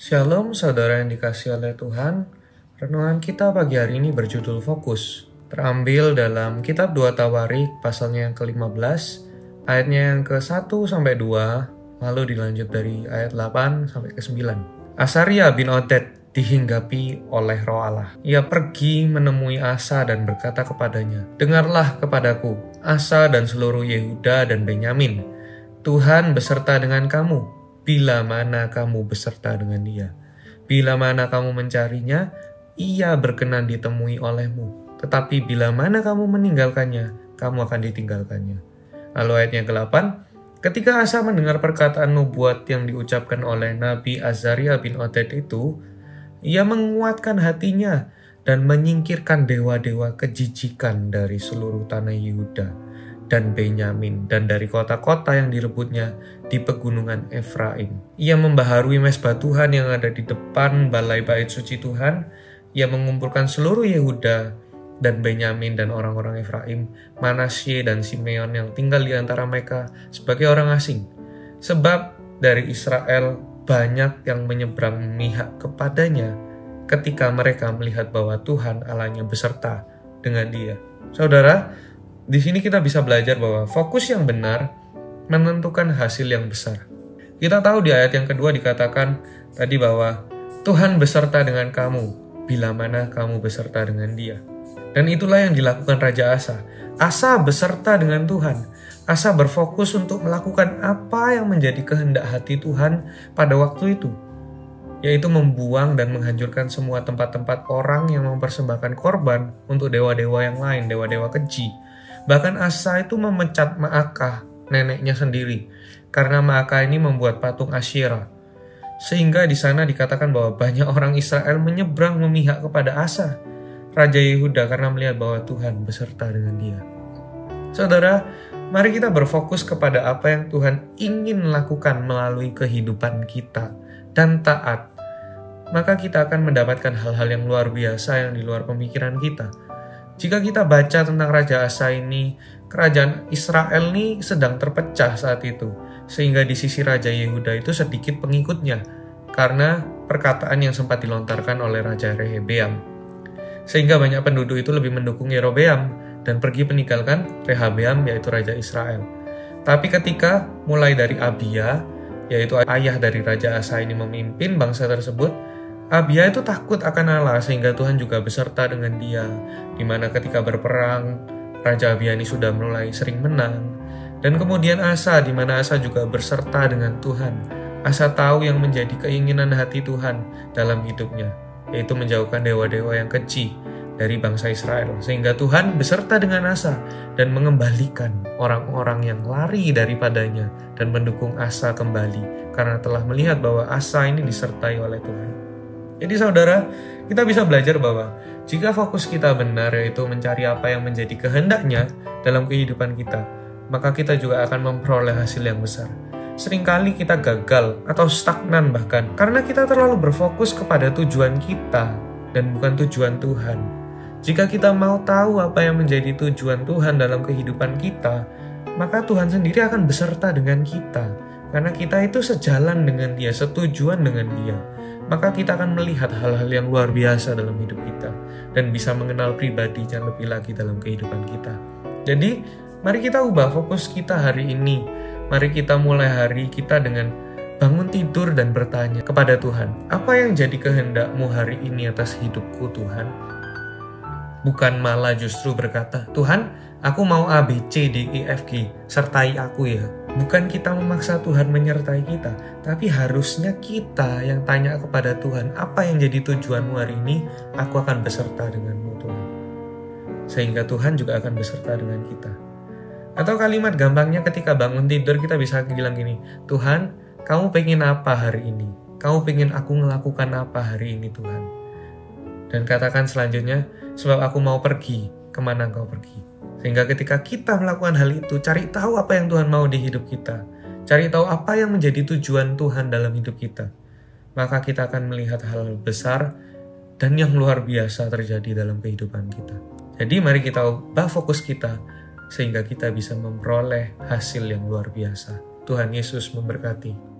Shalom saudara yang dikasihi oleh Tuhan. Renungan kita pagi hari ini berjudul Fokus. Terambil dalam kitab 2 Tawarik pasalnya yang ke-15, ayatnya yang ke-1 sampai 2, lalu dilanjut dari ayat 8 sampai ke-9. Asaria bin Oded dihinggapi oleh Roh Allah. Ia pergi menemui Asa dan berkata kepadanya, "Dengarlah kepadaku, Asa dan seluruh Yehuda dan Benyamin. Tuhan beserta dengan kamu. Bila mana kamu beserta dengan dia. Bila mana kamu mencarinya, ia berkenan ditemui olehmu. Tetapi bila mana kamu meninggalkannya, kamu akan ditinggalkannya." Lalu ayatnya ke-8, ketika Asa mendengar perkataan nubuat yang diucapkan oleh Nabi Azaria bin Oded itu, ia menguatkan hatinya dan menyingkirkan dewa-dewa kejijikan dari seluruh tanah Yehuda dan Benyamin dan dari kota-kota yang direbutnya di pegunungan Efraim. Ia membaharui mezbah Tuhan yang ada di depan balai bait suci Tuhan. Ia mengumpulkan seluruh Yehuda dan Benyamin dan orang-orang Efraim, Manasye dan Simeon yang tinggal di antara mereka sebagai orang asing. Sebab dari Israel banyak yang menyeberang memihak kepadanya ketika mereka melihat bahwa Tuhan Allahnya beserta dengan dia. Saudara, di sini kita bisa belajar bahwa fokus yang benar menentukan hasil yang besar. Kita tahu di ayat yang kedua dikatakan tadi bahwa Tuhan beserta dengan kamu bila mana kamu beserta dengan dia. Dan itulah yang dilakukan Raja Asa. Asa beserta dengan Tuhan. Asa berfokus untuk melakukan apa yang menjadi kehendak hati Tuhan pada waktu itu, yaitu membuang dan menghancurkan semua tempat-tempat orang yang mempersembahkan korban untuk dewa-dewa yang lain, dewa-dewa keji. Bahkan Asa itu memecat Maakah, neneknya sendiri, karena Maakah ini membuat patung Asyera. Sehingga di sana dikatakan bahwa banyak orang Israel menyeberang memihak kepada Asa, Raja Yehuda, karena melihat bahwa Tuhan beserta dengan dia. Saudara, mari kita berfokus kepada apa yang Tuhan ingin lakukan melalui kehidupan kita dan taat. Maka kita akan mendapatkan hal-hal yang luar biasa yang di luar pemikiran kita. Jika kita baca tentang Raja Asa ini, kerajaan Israel ini sedang terpecah saat itu, sehingga di sisi Raja Yehuda itu sedikit pengikutnya, karena perkataan yang sempat dilontarkan oleh Raja Rehabeam. Sehingga banyak penduduk itu lebih mendukung Yerobeam dan pergi meninggalkan Rehabeam, yaitu Raja Israel. Tapi ketika mulai dari Abia, yaitu ayah dari Raja Asa ini memimpin bangsa tersebut, Abia itu takut akan Allah sehingga Tuhan juga beserta dengan dia, di mana ketika berperang, Raja Abia ini sudah mulai sering menang. Dan kemudian Asa, di mana Asa juga berserta dengan Tuhan. Asa tahu yang menjadi keinginan hati Tuhan dalam hidupnya, yaitu menjauhkan dewa-dewa yang keji dari bangsa Israel, sehingga Tuhan beserta dengan Asa dan mengembalikan orang-orang yang lari daripadanya dan mendukung Asa kembali karena telah melihat bahwa Asa ini disertai oleh Tuhan. Jadi saudara, kita bisa belajar bahwa jika fokus kita benar, yaitu mencari apa yang menjadi kehendaknya dalam kehidupan kita, maka kita juga akan memperoleh hasil yang besar. Seringkali kita gagal atau stagnan bahkan karena kita terlalu berfokus kepada tujuan kita dan bukan tujuan Tuhan. Jika kita mau tahu apa yang menjadi tujuan Tuhan dalam kehidupan kita, maka Tuhan sendiri akan beserta dengan kita. Karena kita itu sejalan dengan dia, setujuan dengan dia. Maka kita akan melihat hal-hal yang luar biasa dalam hidup kita dan bisa mengenal pribadinya lebih lagi dalam kehidupan kita. Jadi, mari kita ubah fokus kita hari ini. Mari kita mulai hari kita dengan bangun tidur dan bertanya kepada Tuhan, apa yang jadi kehendak-Mu hari ini atas hidupku Tuhan? Bukan malah justru berkata, Tuhan, aku mau A, B, C, D, E, F, G, sertai aku ya. Bukan kita memaksa Tuhan menyertai kita, tapi harusnya kita yang tanya kepada Tuhan, apa yang jadi tujuanmu hari ini, aku akan beserta denganmu Tuhan. Sehingga Tuhan juga akan beserta dengan kita. Atau kalimat gampangnya ketika bangun tidur kita bisa bilang gini, Tuhan, kamu pengen apa hari ini? Kamu pengen aku melakukan apa hari ini Tuhan? Dan katakan selanjutnya, sebab aku mau pergi, kemana engkau pergi? Sehingga ketika kita melakukan hal itu, cari tahu apa yang Tuhan mau di hidup kita. Cari tahu apa yang menjadi tujuan Tuhan dalam hidup kita. Maka kita akan melihat hal besar dan yang luar biasa terjadi dalam kehidupan kita. Jadi mari kita ubah fokus kita, sehingga kita bisa memperoleh hasil yang luar biasa. Tuhan Yesus memberkati.